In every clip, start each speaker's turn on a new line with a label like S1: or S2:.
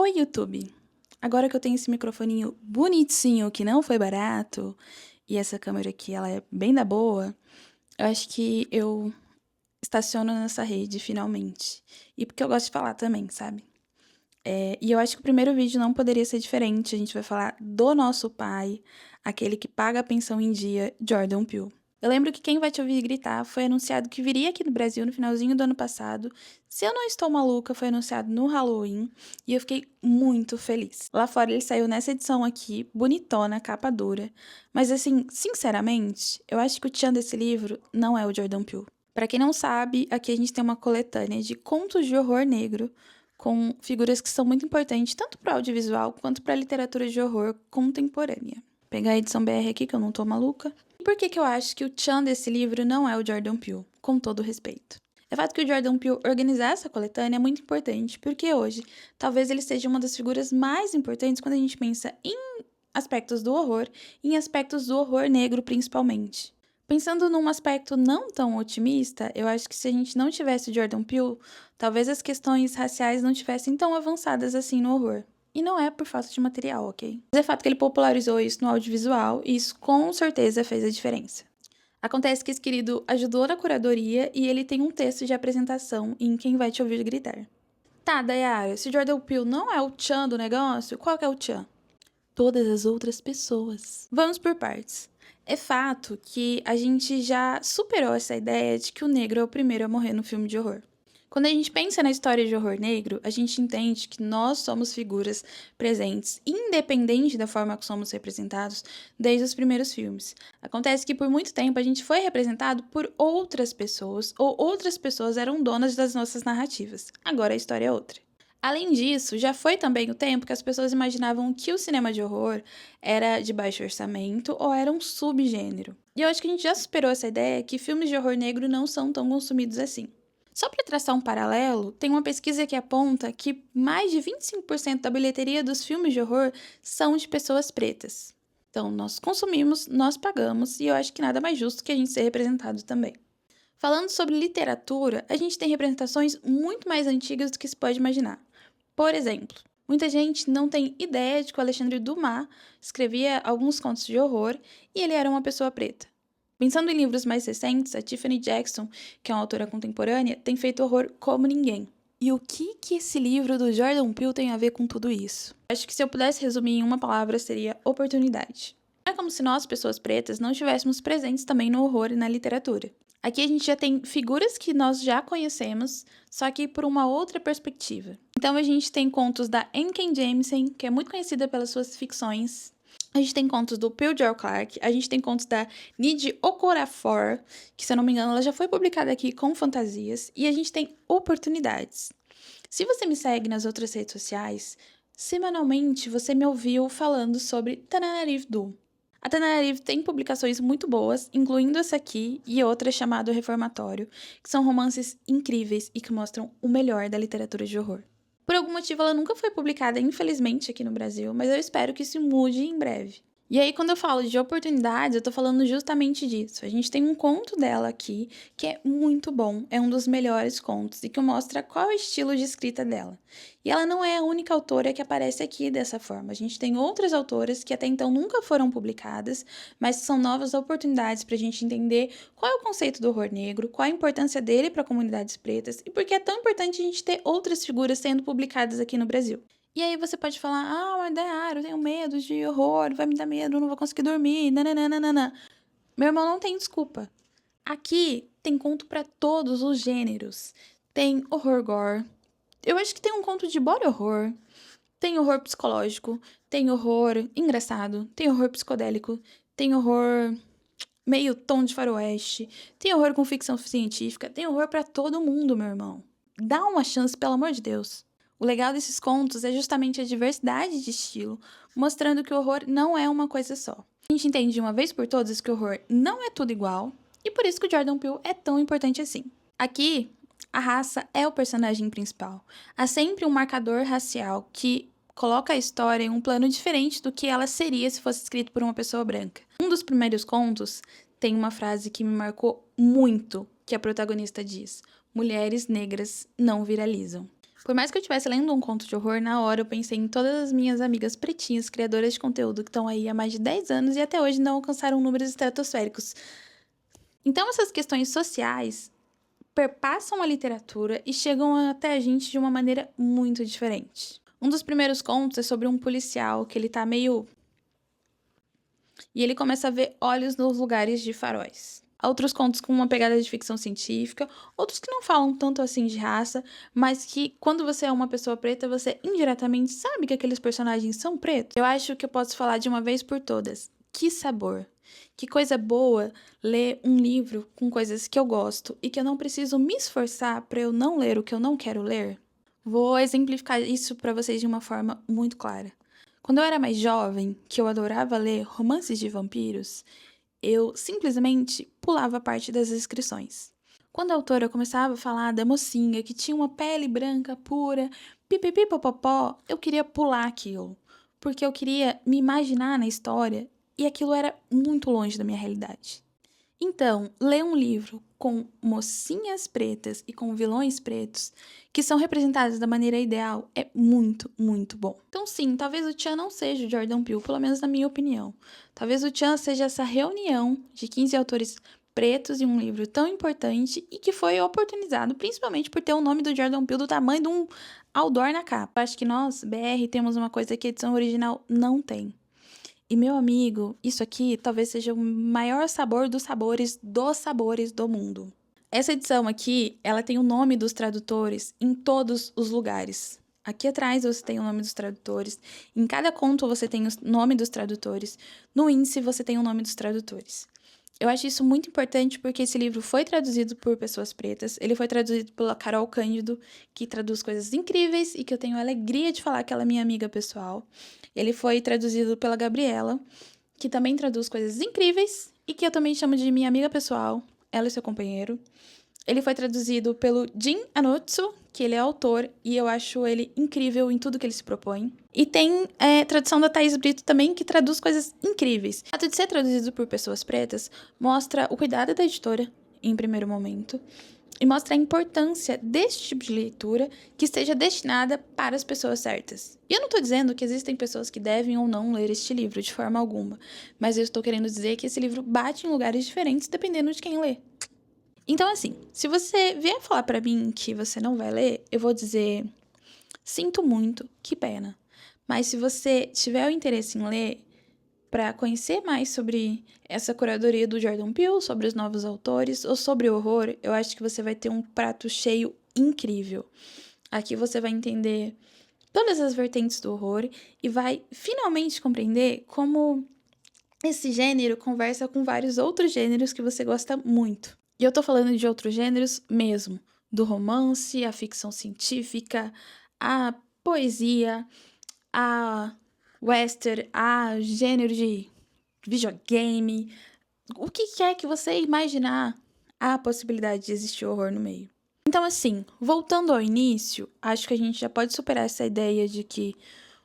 S1: Oi, YouTube! Agora que eu tenho esse microfoninho bonitinho que não foi barato, e essa câmera aqui, ela é bem da boa, eu acho que eu estaciono nessa rede finalmente. E porque eu gosto de falar também, sabe? E eu acho que o primeiro vídeo não poderia ser diferente. A gente vai falar do nosso pai, aquele que paga a pensão em dia, Jordan Peele. Eu lembro que Quem Vai Te Ouvir Gritar foi anunciado que viria aqui no Brasil no finalzinho do ano passado. Se eu não estou maluca, foi anunciado no Halloween e eu fiquei muito feliz. Lá fora ele saiu nessa edição aqui, bonitona, capa dura. Mas assim, sinceramente, eu acho que o tchan desse livro não é o Jordan Peele. Pra quem não sabe, aqui a gente tem uma coletânea de contos de horror negro com figuras que são muito importantes tanto para o audiovisual quanto para a literatura de horror contemporânea. Vou pegar a edição BR aqui, que eu não tô maluca. E por que eu acho que o tchan desse livro não é o Jordan Peele, com todo o respeito? É fato que o Jordan Peele organizar essa coletânea é muito importante, porque hoje, talvez ele seja uma das figuras mais importantes quando a gente pensa em aspectos do horror e em aspectos do horror negro principalmente. Pensando num aspecto não tão otimista, eu acho que se a gente não tivesse o Jordan Peele, talvez as questões raciais não tivessem tão avançadas assim no horror. E não é por falta de material, ok? Mas é fato que ele popularizou isso no audiovisual e isso com certeza fez a diferença. Acontece que esse querido ajudou na curadoria e ele tem um texto de apresentação em Quem Vai Te Ouvir Gritar. Tá, Dayara, se Jordan Peele não é o tchan do negócio, qual que é o tchan? Todas as outras pessoas. Vamos por partes. É fato que a gente já superou essa ideia de que o negro é o primeiro a morrer no filme de horror. Quando a gente pensa na história de horror negro, a gente entende que nós somos figuras presentes, independente da forma que somos representados, desde os primeiros filmes. Acontece que por muito tempo a gente foi representado por outras pessoas, ou outras pessoas eram donas das nossas narrativas. Agora a história é outra. Além disso, já foi também o tempo que as pessoas imaginavam que o cinema de horror era de baixo orçamento ou era um subgênero. E eu acho que a gente já superou essa ideia que filmes de horror negro não são tão consumidos assim. Só para traçar um paralelo, tem uma pesquisa que aponta que mais de 25% da bilheteria dos filmes de horror são de pessoas pretas. Então, nós consumimos, nós pagamos, e eu acho que nada mais justo que a gente ser representado também. Falando sobre literatura, a gente tem representações muito mais antigas do que se pode imaginar. Por exemplo, muita gente não tem ideia de que o Alexandre Dumas escrevia alguns contos de horror e ele era uma pessoa preta. Pensando em livros mais recentes, a Tiffany Jackson, que é uma autora contemporânea, tem feito horror como ninguém. E o que esse livro do Jordan Peele tem a ver com tudo isso? Acho que se eu pudesse resumir em uma palavra seria oportunidade. É como se nós, pessoas pretas, não estivéssemos presentes também no horror e na literatura. Aqui a gente já tem figuras que nós já conhecemos, só que por uma outra perspectiva. Então a gente tem contos da N.K. Jemisin, que é muito conhecida pelas suas ficções. A gente tem contos do Phil Joel Clark, a gente tem contos da Nnedi Okorafor, que se eu não me engano ela já foi publicada aqui com fantasias, e a gente tem oportunidades. Se você me segue nas outras redes sociais, semanalmente você me ouviu falando sobre Tananarive Due. A Tananarive tem publicações muito boas, incluindo essa aqui e outra chamada Reformatório, que são romances incríveis e que mostram o melhor da literatura de horror. Por algum motivo ela nunca foi publicada, infelizmente, aqui no Brasil, mas eu espero que isso mude em breve. E aí, quando eu falo de oportunidades, eu tô falando justamente disso. A gente tem um conto dela aqui que é muito bom, é um dos melhores contos e que mostra qual é o estilo de escrita dela. E ela não é a única autora que aparece aqui dessa forma. A gente tem outras autoras que até então nunca foram publicadas, mas são novas oportunidades para a gente entender qual é o conceito do horror negro, qual a importância dele para comunidades pretas e por que é tão importante a gente ter outras figuras sendo publicadas aqui no Brasil. E aí você pode falar, mas Dayara, eu tenho medo de horror, vai me dar medo, eu não vou conseguir dormir, nananana. Meu irmão, não tem desculpa. Aqui tem conto para todos os gêneros. Tem horror gore. Eu acho que tem um conto de body horror. Tem horror psicológico. Tem horror engraçado. Tem horror psicodélico. Tem horror meio tom de faroeste. Tem horror com ficção científica. Tem horror para todo mundo, meu irmão. Dá uma chance, pelo amor de Deus. O legal desses contos é justamente a diversidade de estilo, mostrando que o horror não é uma coisa só. A gente entende de uma vez por todas que o horror não é tudo igual, e por isso que o Jordan Peele é tão importante assim. Aqui, a raça é o personagem principal. Há sempre um marcador racial que coloca a história em um plano diferente do que ela seria se fosse escrito por uma pessoa branca. Um dos primeiros contos tem uma frase que me marcou muito, que a protagonista diz: mulheres negras não viralizam. Por mais que eu estivesse lendo um conto de horror, na hora eu pensei em todas as minhas amigas pretinhas, criadoras de conteúdo, que estão aí há mais de 10 anos e até hoje não alcançaram números estratosféricos. Então, essas questões sociais perpassam a literatura e chegam até a gente de uma maneira muito diferente. Um dos primeiros contos é sobre um policial que ele tá meio... e ele começa a ver olhos nos lugares de faróis. Outros contos com uma pegada de ficção científica, outros que não falam tanto assim de raça, mas que quando você é uma pessoa preta, você indiretamente sabe que aqueles personagens são pretos. Eu acho que eu posso falar de uma vez por todas. Que sabor! Que coisa boa ler um livro com coisas que eu gosto e que eu não preciso me esforçar para eu não ler o que eu não quero ler. Vou exemplificar isso para vocês de uma forma muito clara. Quando eu era mais jovem, que eu adorava ler romances de vampiros, eu simplesmente pulava a parte das descrições. Quando a autora começava a falar da mocinha que tinha uma pele branca pura, pipipipopopó, eu queria pular aquilo, porque eu queria me imaginar na história e aquilo era muito longe da minha realidade. Então, ler um livro com mocinhas pretas e com vilões pretos, que são representados da maneira ideal, é muito, muito bom. Então, sim, talvez o Chan não seja o Jordan Peele, pelo menos na minha opinião. Talvez o Chan seja essa reunião de 15 autores pretos em um livro tão importante e que foi oportunizado principalmente por ter o nome do Jordan Peele do tamanho de um outdoor na capa. Acho que nós, BR, temos uma coisa que a edição original não tem. E, meu amigo, isso aqui talvez seja o maior sabor dos sabores do mundo. Essa edição aqui, ela tem o nome dos tradutores em todos os lugares. Aqui atrás você tem o nome dos tradutores, em cada conto você tem o nome dos tradutores, no índice você tem o nome dos tradutores. Eu acho isso muito importante porque esse livro foi traduzido por pessoas pretas, ele foi traduzido pela Carol Cândido, que traduz coisas incríveis e que eu tenho a alegria de falar que ela é minha amiga pessoal. Ele foi traduzido pela Gabriela, que também traduz coisas incríveis e que eu também chamo de minha amiga pessoal, ela e seu companheiro. Ele foi traduzido pelo Jin Anotsu, que ele é autor, e eu acho ele incrível em tudo que ele se propõe. E tem tradução da Thaís Brito também, que traduz coisas incríveis. O fato de ser traduzido por pessoas pretas mostra o cuidado da editora, em primeiro momento, e mostra a importância deste tipo de leitura que esteja destinada para as pessoas certas. E eu não estou dizendo que existem pessoas que devem ou não ler este livro, de forma alguma, mas eu estou querendo dizer que esse livro bate em lugares diferentes dependendo de quem lê. Então, assim, se você vier falar pra mim que você não vai ler, eu vou dizer, sinto muito, que pena. Mas se você tiver o interesse em ler, para conhecer mais sobre essa curadoria do Jordan Peele, sobre os novos autores ou sobre o horror, eu acho que você vai ter um prato cheio incrível. Aqui você vai entender todas as vertentes do horror e vai finalmente compreender como esse gênero conversa com vários outros gêneros que você gosta muito. E eu tô falando de outros gêneros mesmo, do romance, a ficção científica, a poesia, a western, a gênero de videogame, o que quer que você imaginar, há a possibilidade de existir horror no meio. Então, assim, voltando ao início, acho que a gente já pode superar essa ideia de que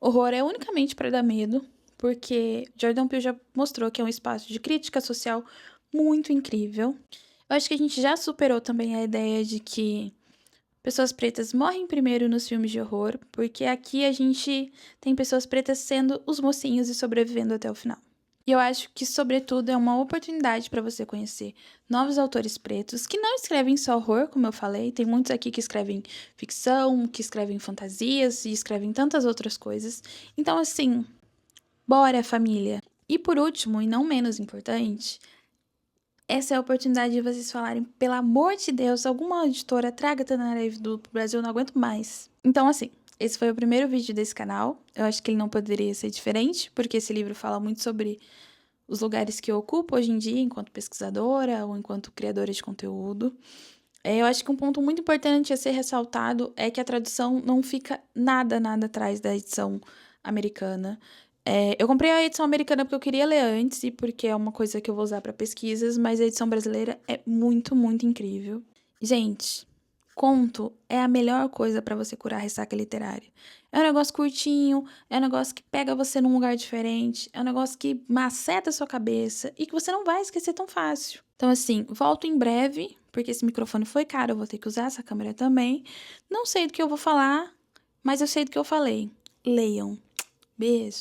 S1: horror é unicamente para dar medo, porque Jordan Peele já mostrou que é um espaço de crítica social muito incrível. Eu acho que a gente já superou também a ideia de que pessoas pretas morrem primeiro nos filmes de horror, porque aqui a gente tem pessoas pretas sendo os mocinhos e sobrevivendo até o final. E eu acho que, sobretudo, é uma oportunidade para você conhecer novos autores pretos que não escrevem só horror, como eu falei. Tem muitos aqui que escrevem ficção, que escrevem fantasias e escrevem tantas outras coisas. Então, assim, bora, família! E por último, e não menos importante, essa é a oportunidade de vocês falarem, pelo amor de Deus, alguma editora traga Tanareve do Brasil, eu não aguento mais. Então, assim, esse foi o primeiro vídeo desse canal. Eu acho que ele não poderia ser diferente, porque esse livro fala muito sobre os lugares que eu ocupo hoje em dia, enquanto pesquisadora ou enquanto criadora de conteúdo. Eu acho que um ponto muito importante a ser ressaltado é que a tradução não fica nada atrás da edição americana. Eu comprei a edição americana porque eu queria ler antes e porque é uma coisa que eu vou usar para pesquisas, mas a edição brasileira é muito, muito incrível. Gente, conto é a melhor coisa para você curar a ressaca literária. É um negócio curtinho, é um negócio que pega você num lugar diferente, é um negócio que maceta a sua cabeça e que você não vai esquecer tão fácil. Então, assim, volto em breve porque esse microfone foi caro, eu vou ter que usar essa câmera também. Não sei do que eu vou falar, mas eu sei do que eu falei. Leiam. Beijo.